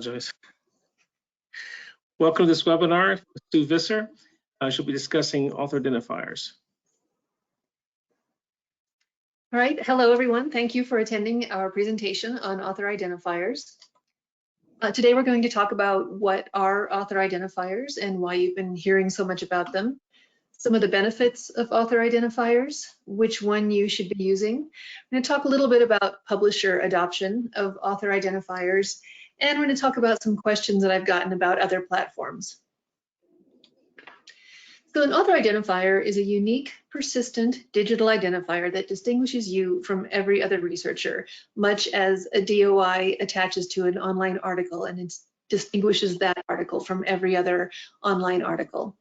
apologize. Welcome to this webinar with Sue Visser. She'll be discussing author identifiers. All right, hello everyone. Thank you for attending our presentation on author identifiers. Today we're going to talk about what are author identifiers and why you've been hearing so much about them, some of the benefits of author identifiers, which one you should be using. I'm going to talk a little bit about publisher adoption of author identifiers, and we're going to talk about some questions that I've gotten about other platforms. So an author identifier is a unique, persistent digital identifier that distinguishes you from every other researcher, much as a DOI attaches to an online article and it distinguishes that article from every other online article.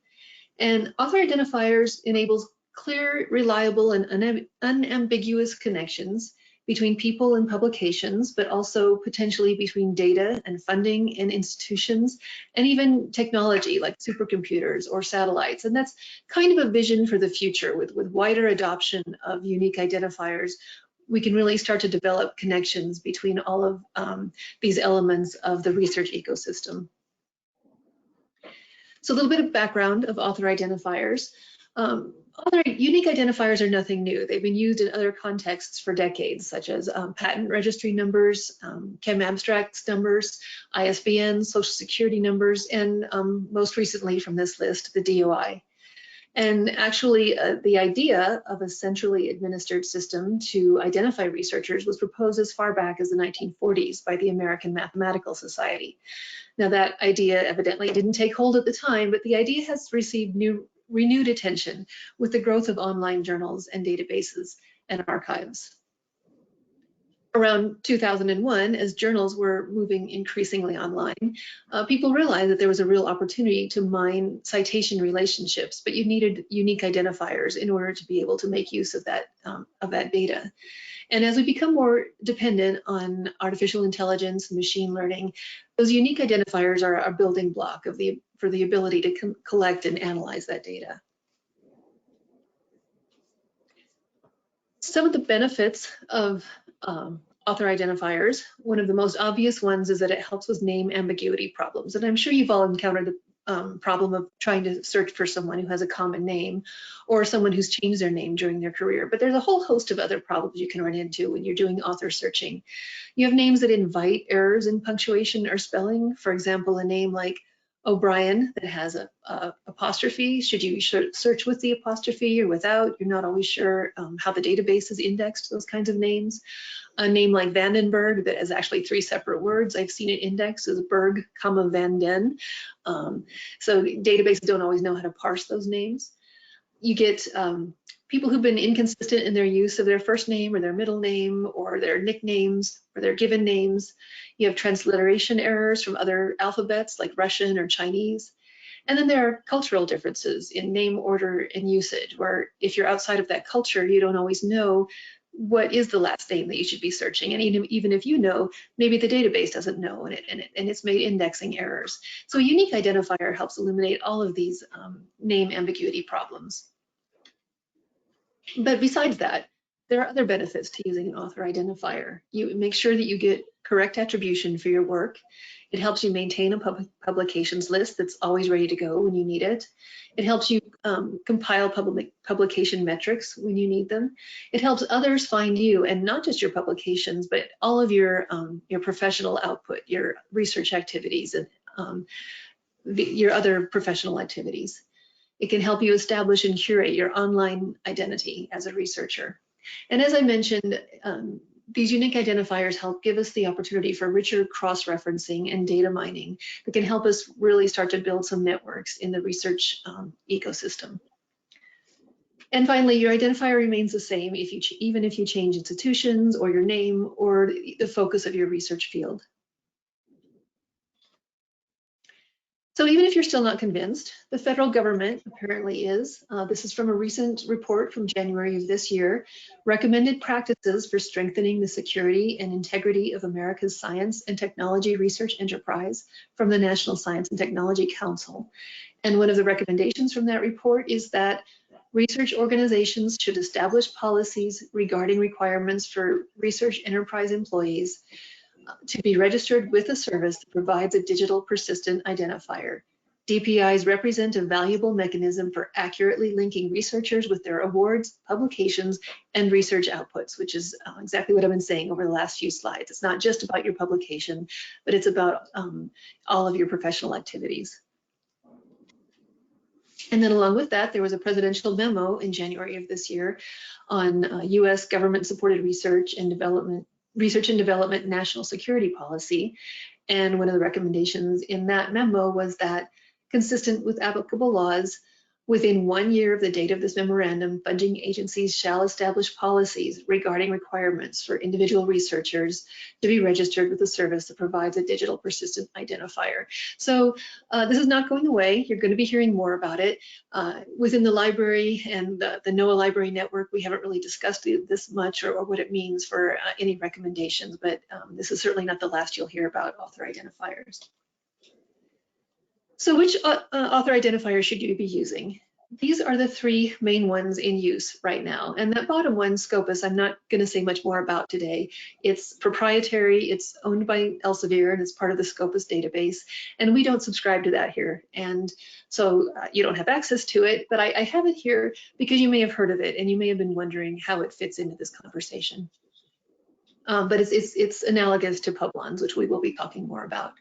And author identifiers enables clear, reliable, and unambiguous connections between people and publications, but also potentially between data and funding and institutions, and even technology like supercomputers or satellites. And that's kind of a vision for the future. With wider adoption of unique identifiers, we can really start to develop connections between all of these elements of the research ecosystem. So a little bit of background of author identifiers. Other unique identifiers are nothing new. They've been used in other contexts for decades, such as patent registry numbers, chem abstracts numbers, ISBNs, social security numbers, and most recently from this list, the DOI. And actually, the idea of a centrally administered system to identify researchers was proposed as far back as the 1940s by the American Mathematical Society. Now, that idea evidently didn't take hold at the time, but the idea has received renewed attention with the growth of online journals and databases and archives. Around 2001, as journals were moving increasingly online, people realized that there was a real opportunity to mine citation relationships, but you needed unique identifiers in order to be able to make use of that data. And as we become more dependent on artificial intelligence and machine learning, those unique identifiers are a building block for the ability to collect and analyze that data. Some of the benefits of author identifiers, one of the most obvious ones is that it helps with name ambiguity problems. And I'm sure you've all encountered the problem of trying to search for someone who has a common name or someone who's changed their name during their career. But there's a whole host of other problems you can run into when you're doing author searching. You have names that invite errors in punctuation or spelling. For example, a name like O'Brien that has a apostrophe. Should you search with the apostrophe or without? You're not always sure how the database is indexed those kinds of names. A name like Vandenberg that has actually 3 separate words. I've seen it indexed as Berg, Van Den. So databases don't always know how to parse those names. You get people who've been inconsistent in their use of their first name or their middle name or their nicknames or their given names. You have transliteration errors from other alphabets like Russian or Chinese. And then there are cultural differences in name order and usage, where if you're outside of that culture, you don't always know what is the last name that you should be searching. And even if you know, maybe the database doesn't know and it's made indexing errors. So a unique identifier helps eliminate all of these name ambiguity problems. But besides that, there are other benefits to using an author identifier. You make sure that you get correct attribution for your work. It helps you maintain a publications list that's always ready to go when you need it. It helps you compile publication metrics when you need them. It helps others find you, and not just your publications, but all of your professional output, your research activities, and your other professional activities. It can help you establish and curate your online identity as a researcher. And as I mentioned, these unique identifiers help give us the opportunity for richer cross-referencing and data mining that can help us really start to build some networks in the research ecosystem. And finally, your identifier remains the same even if you change institutions or your name or the focus of your research field. So even if you're still not convinced, the federal government apparently is. This is from a recent report from January of this year, recommended practices for strengthening the security and integrity of America's science and technology research enterprise from the National Science and Technology Council. And one of the recommendations from that report is that research organizations should establish policies regarding requirements for research enterprise employees to be registered with a service that provides a digital persistent identifier. DPIs represent a valuable mechanism for accurately linking researchers with their awards, publications, and research outputs, which is exactly what I've been saying over the last few slides. It's not just about your publication, but it's about all of your professional activities. And then along with that, there was a presidential memo in January of this year on US government-supported research and development national security policy. And one of the recommendations in that memo was that, consistent with applicable laws, within 1 year of the date of this memorandum, funding agencies shall establish policies regarding requirements for individual researchers to be registered with a service that provides a digital persistent identifier. So this is not going away. You're going to be hearing more about it. Within the library and the NOAA Library Network, we haven't really discussed this much or what it means for any recommendations, but this is certainly not the last you'll hear about author identifiers. So which author identifier should you be using? These are the three main ones in use right now. And that bottom one, Scopus, I'm not going to say much more about today. It's proprietary, it's owned by Elsevier, and it's part of the Scopus database. And we don't subscribe to that here. And so you don't have access to it, but I have it here because you may have heard of it and you may have been wondering how it fits into this conversation. But it's analogous to Publons, which we will be talking more about.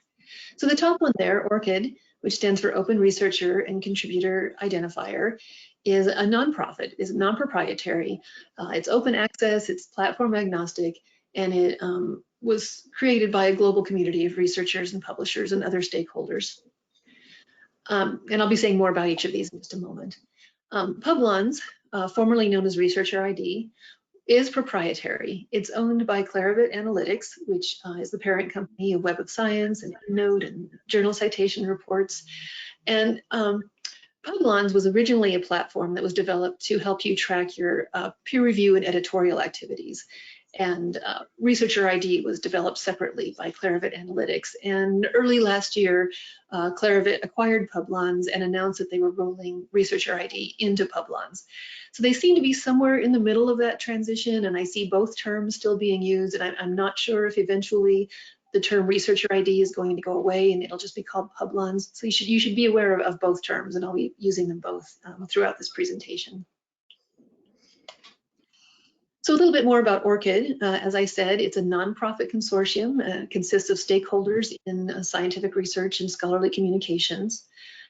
So the top one there, ORCiD, which stands for Open Researcher and Contributor Identifier, is a nonprofit, is non-proprietary. It's open access, it's platform agnostic, and it was created by a global community of researchers and publishers and other stakeholders. And I'll be saying more about each of these in just a moment. Publons, formerly known as Researcher ID, is proprietary. It's owned by Clarivate Analytics, which is the parent company of Web of Science and EndNote and Journal Citation Reports. And Publons was originally a platform that was developed to help you track your peer review and editorial activities. And Researcher ID was developed separately by Clarivate Analytics. And early last year, Clarivate acquired Publons and announced that they were rolling Researcher ID into Publons. So they seem to be somewhere in the middle of that transition, and I see both terms still being used, and I'm not sure if eventually the term Researcher ID is going to go away and it'll just be called Publons. So you should be aware of both terms, and I'll be using them both throughout this presentation. So a little bit more about ORCiD. As I said, it's a nonprofit consortium, consists of stakeholders in scientific research and scholarly communications.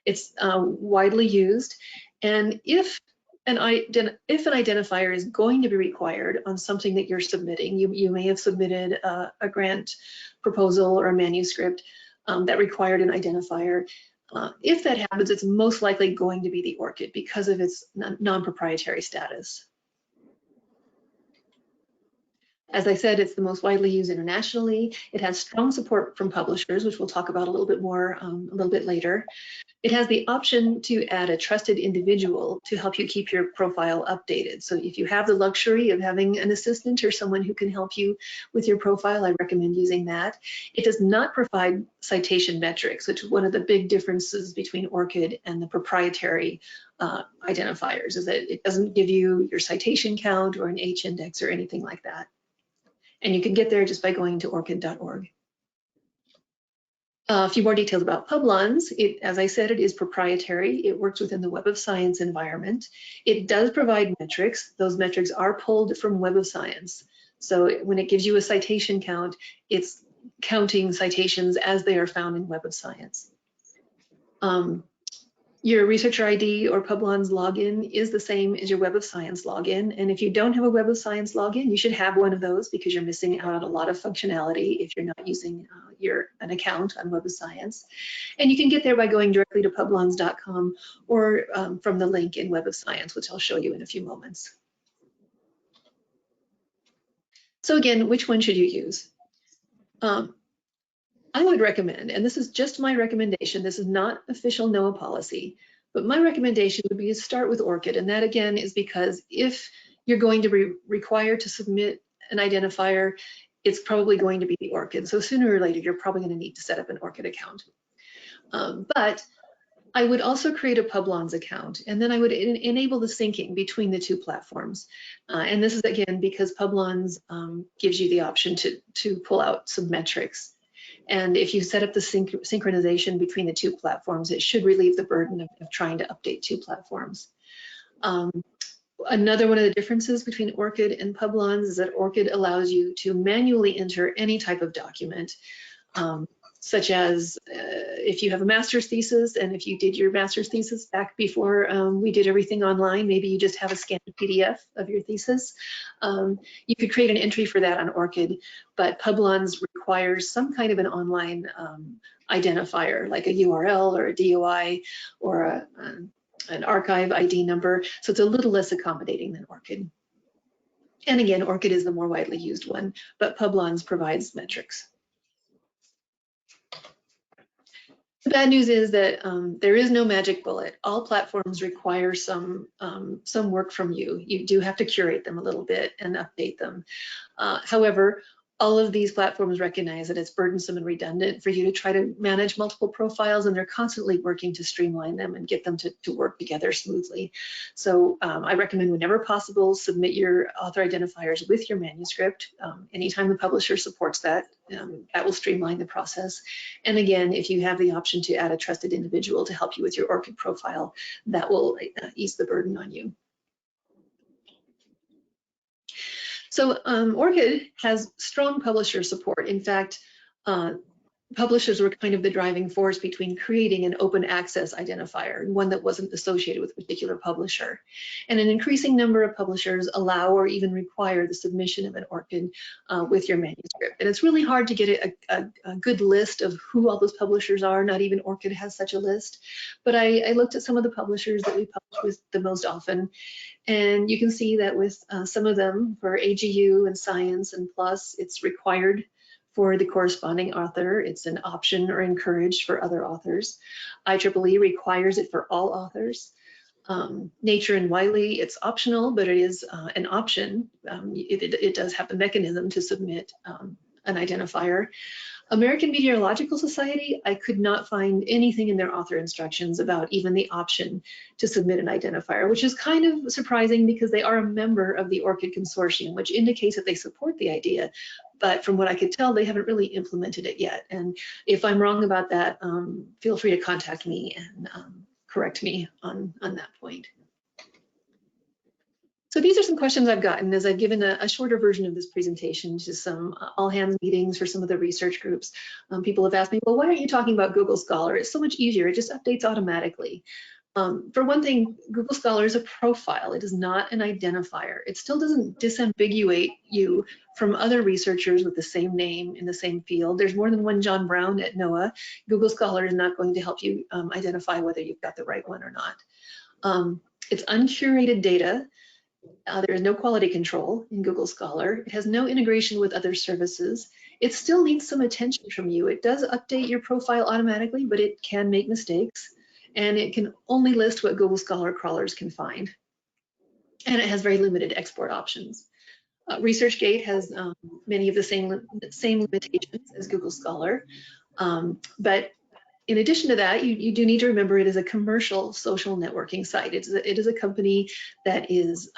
It's widely used, and if an identifier is going to be required on something that you're submitting, you may have submitted a grant proposal or a manuscript that required an identifier. If that happens, it's most likely going to be the ORCiD because of its non-proprietary status. As I said, it's the most widely used internationally. It has strong support from publishers, which we'll talk about a little bit more a little bit later. It has the option to add a trusted individual to help you keep your profile updated. So if you have the luxury of having an assistant or someone who can help you with your profile, I recommend using that. It does not provide citation metrics, which is one of the big differences between ORCiD and the proprietary identifiers, is that it doesn't give you your citation count or an H-index or anything like that. And you can get there just by going to orcid.org. A few more details about Publons. As I said, it is proprietary. It works within the Web of Science environment. It does provide metrics. Those metrics are pulled from Web of Science. So when it gives you a citation count, it's counting citations as they are found in Web of Science. Your Researcher ID or Publons login is the same as your Web of Science login. And if you don't have a Web of Science login, you should have one of those because you're missing out on a lot of functionality if you're not using an account on Web of Science. And you can get there by going directly to publons.com or from the link in Web of Science, which I'll show you in a few moments. So again, which one should you use? I would recommend, and this is just my recommendation, this is not official NOAA policy, but my recommendation would be to start with ORCiD, and that again is because if you're going to be required to submit an identifier, it's probably going to be the ORCiD. So sooner or later, you're probably going to need to set up an ORCiD account. But I would also create a Publons account, and then I would enable the syncing between the two platforms. And this is again because Publons gives you the option to pull out some metrics. And if you set up the synchronization between the two platforms, it should relieve the burden of trying to update two platforms. Another one of the differences between ORCiD and Publons is that ORCiD allows you to manually enter any type of document, such as if you have a master's thesis, and if you did your master's thesis back before we did everything online, maybe you just have a scanned PDF of your thesis. You could create an entry for that on ORCiD, but Publons requires some kind of an online identifier, like a URL or a DOI or an archive ID number, so it's a little less accommodating than ORCiD. And again, ORCiD is the more widely used one, but Publons provides metrics. The bad news is that there is no magic bullet. All platforms require some work from you. You do have to curate them a little bit and update them. However, all of these platforms recognize that it's burdensome and redundant for you to try to manage multiple profiles, and they're constantly working to streamline them and get them to work together smoothly. So I recommend whenever possible, submit your author identifiers with your manuscript. Anytime the publisher supports that, that will streamline the process. And again, if you have the option to add a trusted individual to help you with your ORCiD profile, that will ease the burden on you. So ORCiD has strong publisher support. In fact, publishers were kind of the driving force between creating an open access identifier, one that wasn't associated with a particular publisher. And an increasing number of publishers allow or even require the submission of an ORCiD with your manuscript. And it's really hard to get a good list of who all those publishers are. Not even ORCiD has such a list. But I looked at some of the publishers that we publish with the most often. And you can see that with some of them, for AGU and Science and PLOS, it's required for the corresponding author. It's an option or encouraged for other authors. IEEE requires it for all authors. Nature and Wiley, it's optional, but it is an option. It does have the mechanism to submit an identifier. American Meteorological Society, I could not find anything in their author instructions about even the option to submit an identifier, which is kind of surprising because they are a member of the ORCiD consortium, which indicates that they support the idea. But from what I could tell, they haven't really implemented it yet. And if I'm wrong about that, feel free to contact me and correct me on that point. So these are some questions I've gotten as I've given a shorter version of this presentation to some all-hands meetings for some of the research groups. People have asked me, well, why aren't you talking about Google Scholar? It's so much easier. It just updates automatically. For one thing, Google Scholar is a profile. It is not an identifier. It still doesn't disambiguate you from other researchers with the same name in the same field. There's more than one John Brown at NOAA. Google Scholar is not going to help you identify whether you've got the right one or not. It's uncurated data. There is no quality control in Google Scholar. It has no integration with other services. It still needs some attention from you. It does update your profile automatically, but it can make mistakes. And it can only list what Google Scholar crawlers can find. And it has very limited export options. ResearchGate has many of the same limitations as Google Scholar. But in addition to that, you do need to remember it is a commercial social networking site. It is a company that is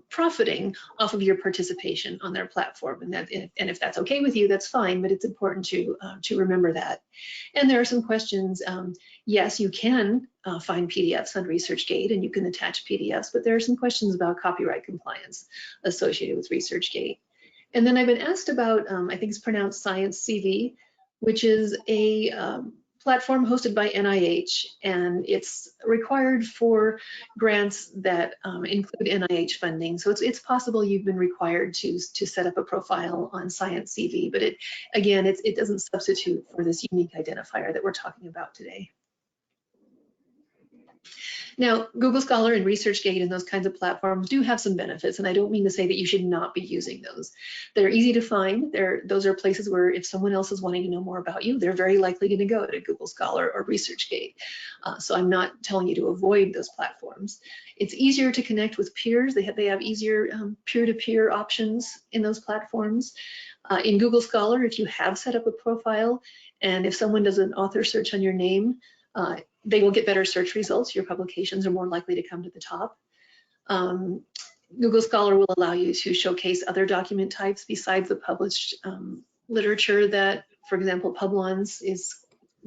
profiting off of your participation on their platform. And if that's okay with you, that's fine, but it's important to remember that. And there are some questions. Yes, you can find PDFs on ResearchGate and you can attach PDFs, but there are some questions about copyright compliance associated with ResearchGate. And then I've been asked about, I think it's pronounced Science CV, which is a platform hosted by NIH, and it's required for grants that include NIH funding. So it's possible you've been required to set up a profile on Science CV, but it doesn't substitute for this unique identifier that we're talking about today. Now, Google Scholar and ResearchGate and those kinds of platforms do have some benefits, and I don't mean to say that you should not be using those. They're easy to find. Those are places where if someone else is wanting to know more about you, they're very likely going to go to Google Scholar or ResearchGate. So I'm not telling you to avoid those platforms. It's easier to connect with peers. They have easier peer-to-peer options in those platforms. In Google Scholar, if you have set up a profile, and if someone does an author search on your name, they will get better search results. Your publications are more likely to come to the top. Google Scholar will allow you to showcase other document types besides the published literature that, for example, Publons is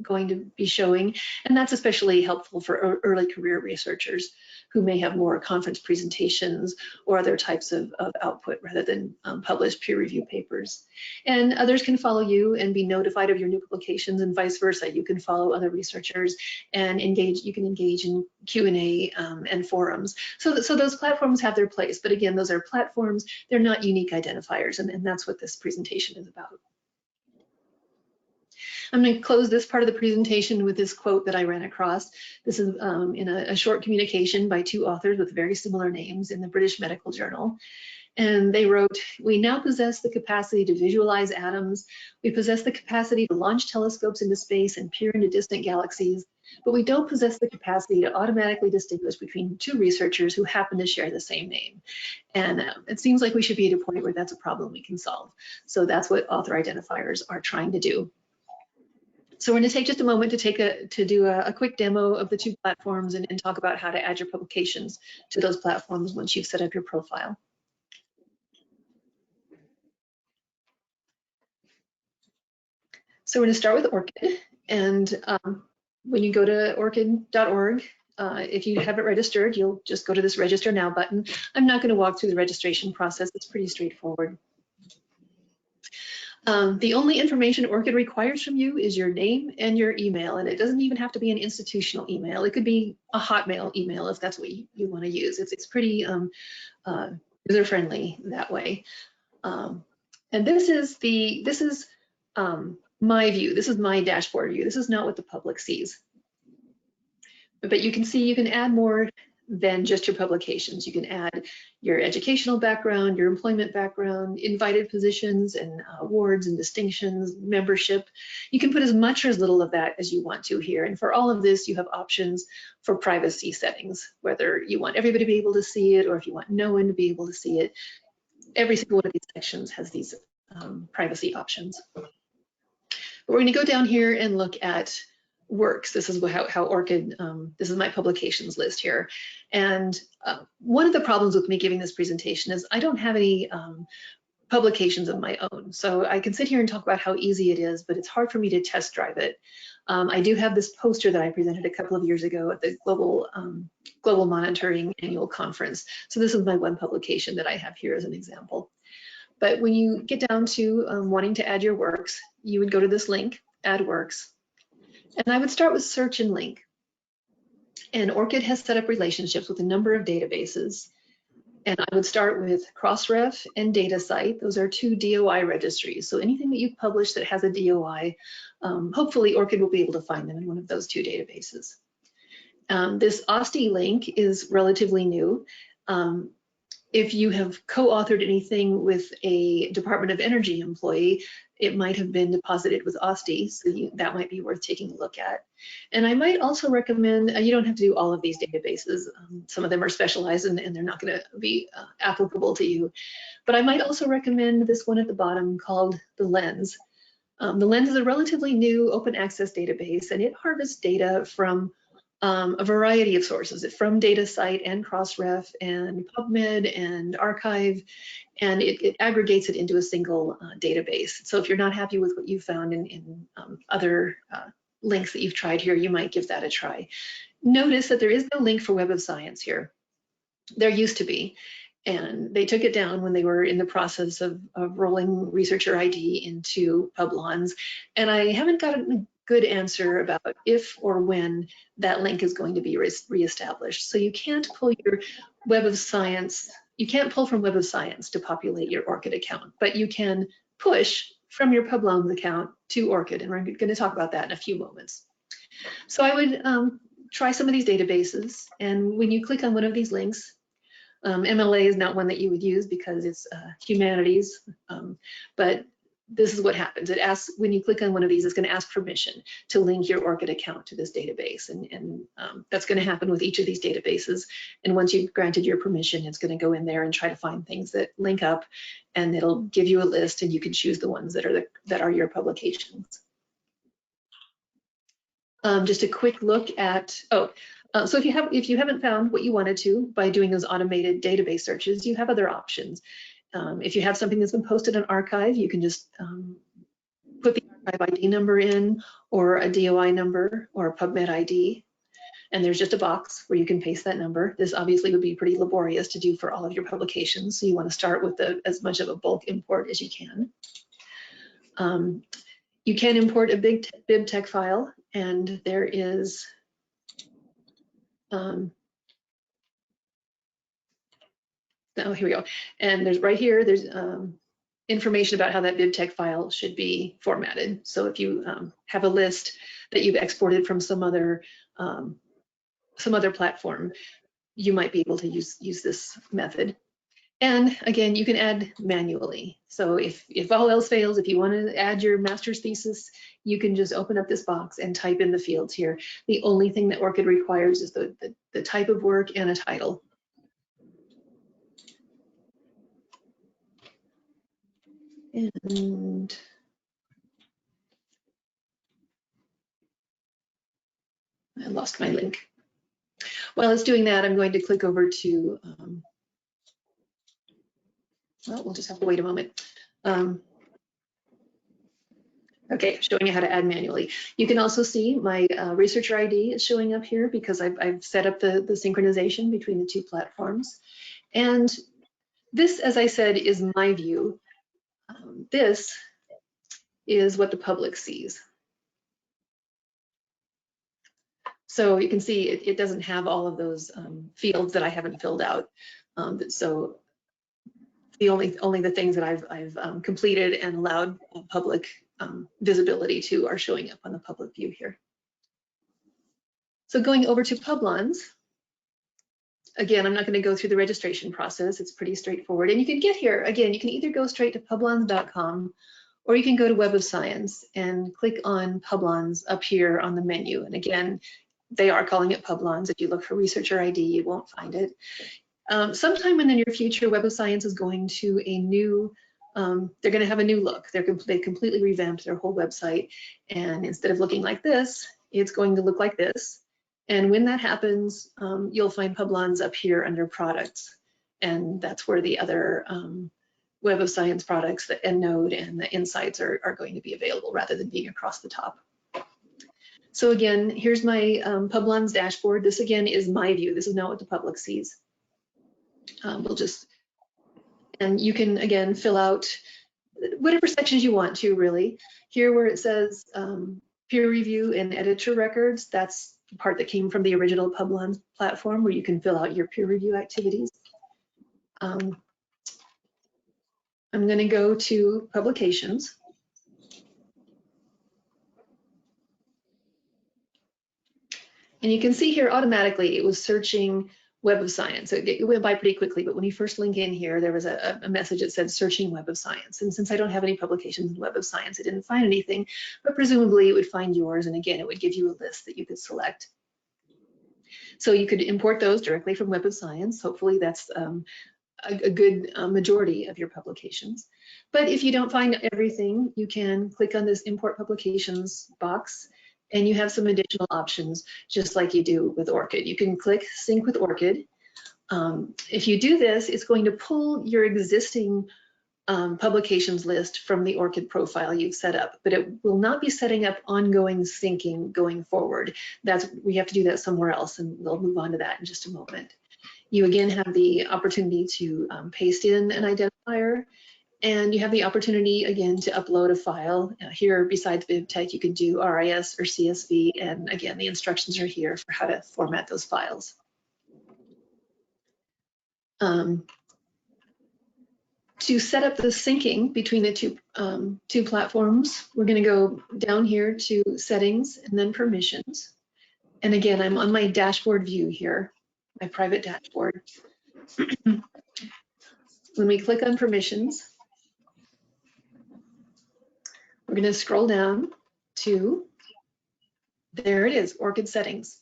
going to be showing, and that's especially helpful for early career researchers who may have more conference presentations or other types of output rather than published peer-reviewed papers. And others can follow you and be notified of your new publications, and vice versa. You can follow other researchers and you can engage in Q&A and forums. So those platforms have their place, but again, those are platforms, they're not unique identifiers, and that's what this presentation is about. I'm going to close this part of the presentation with this quote that I ran across. This is in a short communication by two authors with very similar names in the British Medical Journal. And they wrote, "We now possess the capacity to visualize atoms. We possess the capacity to launch telescopes into space and peer into distant galaxies, but we don't possess the capacity to automatically distinguish between two researchers who happen to share the same name." And it seems like we should be at a point where that's a problem we can solve. So that's what author identifiers are trying to do. So we're going to take just a moment to do a quick demo of the two platforms and talk about how to add your publications to those platforms once you've set up your profile. So we're going to start with ORCiD, and when you go to orcid.org, if you haven't registered, you'll just go to this Register Now button. I'm not going to walk through the registration process. It's pretty straightforward. The only information ORCiD requires from you is your name and your email, and it doesn't even have to be an institutional email. It could be a Hotmail email if that's what you want to use. It's pretty user-friendly that way. And this is my view. This is my dashboard view. This is not what the public sees. But you can see you can add more than just your publications. You can add your educational background, your employment background, invited positions and awards and distinctions, membership. You can put as much or as little of that as you want to here. And for all of this, you have options for privacy settings, whether you want everybody to be able to see it or if you want no one to be able to see it. Every single one of these sections has these privacy options. But we're going to go down here and look at works. This is how ORCiD, this is my publications list here. And one of the problems with me giving this presentation is I don't have any publications of my own. So I can sit here and talk about how easy it is, but it's hard for me to test drive it. I do have this poster that I presented a couple of years ago at the Global Monitoring Annual Conference. So this is my one publication that I have here as an example. But when you get down to wanting to add your works, you would go to this link, Add Works. And I would start with search and link. And ORCiD has set up relationships with a number of databases. And I would start with Crossref and DataCite. Those are two DOI registries. So anything that you publish that has a DOI, hopefully ORCiD will be able to find them in one of those two databases. This ORCiD link is relatively new. If you have co-authored anything with a Department of Energy employee, it might have been deposited with ORCiD, so that might be worth taking a look at. And I might also recommend, you don't have to do all of these databases. Some of them are specialized and they're not going to be applicable to you. But I might also recommend this one at the bottom called the Lens. The Lens is a relatively new open access database, and it harvests data from a variety of sources, from DataCite and Crossref and PubMed and Archive, and it aggregates it into a single database. So if you're not happy with what you found in other links that you've tried here, you might give that a try. Notice that there is no link for Web of Science here. There used to be, and they took it down when they were in the process of rolling Researcher ID into Publons, and I haven't gotten a good answer about if or when that link is going to be reestablished. So you can't pull your Web of Science, you can't pull from Web of Science to populate your ORCiD account, but you can push from your Publons account to ORCiD, and we're going to talk about that in a few moments. So I would try some of these databases, and when you click on one of these links, MLA is not one that you would use because it's humanities, but this is what happens. It asks, when you click on one of these, it's going to ask permission to link your ORCiD account to this database. And that's going to happen with each of these databases. And once you've granted your permission, it's going to go in there and try to find things that link up, and it'll give you a list, and you can choose the ones that are your publications. Just a quick look at, so if you haven't found what you wanted to by doing those automated database searches, you have other options. If you have something that's been posted on ORCiD, you can just put the archive ID number in, or a DOI number, or a PubMed ID, and there's just a box where you can paste that number. This obviously would be pretty laborious to do for all of your publications, so you want to start with as much of a bulk import as you can. You can import a big BibTeX file, and there is oh, here we go. And there's right here, there's information about how that BibTeX file should be formatted. So if you have a list that you've exported from some other platform, you might be able to use this method. And again, you can add manually. So if all else fails, if you want to add your master's thesis, you can just open up this box and type in the fields here. The only thing that ORCiD requires is the type of work and a title. And I lost my link. While it's doing that, I'm going to click over to, well, we'll just have to wait a moment. Okay, showing you how to add manually. You can also see my researcher ID is showing up here because I've set up the synchronization between the two platforms. And this, as I said, is my view. This is what the public sees. So you can see it doesn't have all of those fields that I haven't filled out. So only the things that I've completed and allowed public visibility to are showing up on the public view here. So going over to Publons, again, I'm not going to go through the registration process. It's pretty straightforward. And you can get here, again, you can either go straight to publons.com, or you can go to Web of Science and click on Publons up here on the menu. And again, they are calling it Publons. If you look for researcher ID, you won't find it. Sometime in the near future, Web of Science is going to a new, they're going to have a new look. They completely revamped their whole website. And instead of looking like this, it's going to look like this. And when that happens, you'll find Publons up here under products. And that's where the other Web of Science products, the EndNote and the Insights are going to be available rather than being across the top. So again, here's my Publons dashboard. This again is my view. This is not what the public sees. And you can again fill out whatever sections you want to, really. Here where it says peer review and editor records, that's the part that came from the original Publons platform, where you can fill out your peer review activities. I'm going to go to publications. And you can see here automatically it was searching Web of Science. It went by pretty quickly, but when you first link in here, there was a message that said searching Web of Science. And since I don't have any publications in Web of Science, it didn't find anything, but presumably it would find yours. And again, it would give you a list that you could select. So you could import those directly from Web of Science. Hopefully that's a good majority of your publications. But if you don't find everything, you can click on this import publications box, and you have some additional options, just like you do with ORCiD. You can click Sync with ORCiD. If you do this, it's going to pull your existing publications list from the ORCiD profile you've set up, but it will not be setting up ongoing syncing going forward. We have to do that somewhere else, and we'll move on to that in just a moment. You again have the opportunity to paste in an identifier, and you have the opportunity again to upload a file. Here, besides BibTeX, you can do RIS or CSV, and again, the instructions are here for how to format those files. To set up the syncing between the two platforms, we're going to go down here to Settings and then Permissions. And again, I'm on my dashboard view here, my private dashboard. When we click on Permissions, we're going to scroll down to, there it is, ORCiD Settings.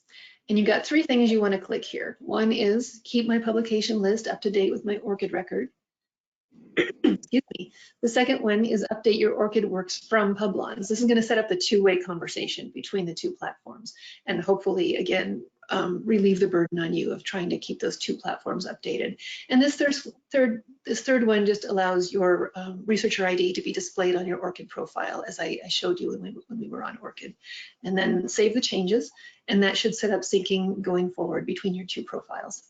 And you've got three things you want to click here. One is keep my publication list up to date with my ORCiD record. Excuse me. The second one is update your ORCiD works from Publons. This is going to set up the two-way conversation between the two platforms and hopefully, again, relieve the burden on you of trying to keep those two platforms updated. And this third one just allows your researcher ID to be displayed on your ORCiD profile, as I showed you when we were on ORCiD. And then save the changes, and that should set up syncing going forward between your two profiles.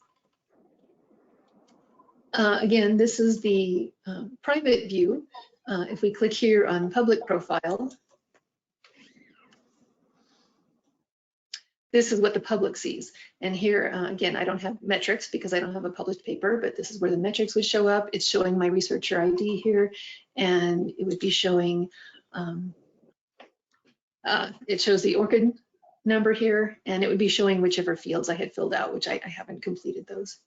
Again, this is the private view. If we click here on public profile, this is what the public sees. And here, again, I don't have metrics because I don't have a published paper, but this is where the metrics would show up. It's showing my researcher ID here, and it would be showing, it shows the ORCiD number here, and it would be showing whichever fields I had filled out, which I haven't completed those.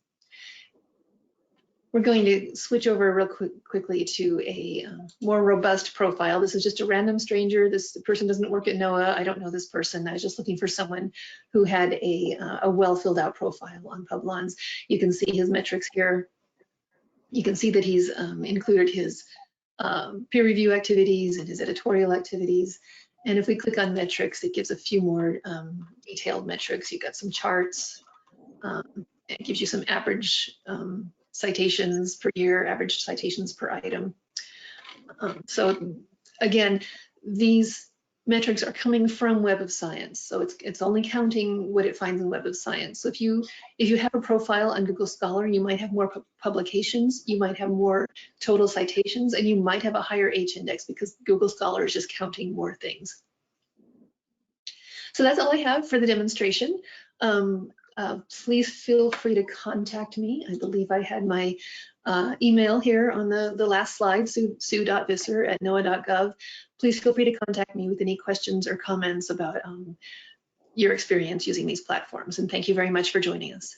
We're going to switch over real quickly to a more robust profile. This is just a random stranger. This person doesn't work at NOAA. I don't know this person. I was just looking for someone who had a well filled out profile on Publons. You can see his metrics here. You can see that he's included his peer review activities and his editorial activities. And if we click on metrics, it gives a few more detailed metrics. You've got some charts. It gives you some average citations per year, average citations per item. So again, these metrics are coming from Web of Science. So it's only counting what it finds in Web of Science. So if you have a profile on Google Scholar, you might have more publications, you might have more total citations, and you might have a higher H index because Google Scholar is just counting more things. So that's all I have for the demonstration. Please feel free to contact me. I believe I had my email here on the last slide, sue.visser@noaa.gov. Please feel free to contact me with any questions or comments about your experience using these platforms. And thank you very much for joining us.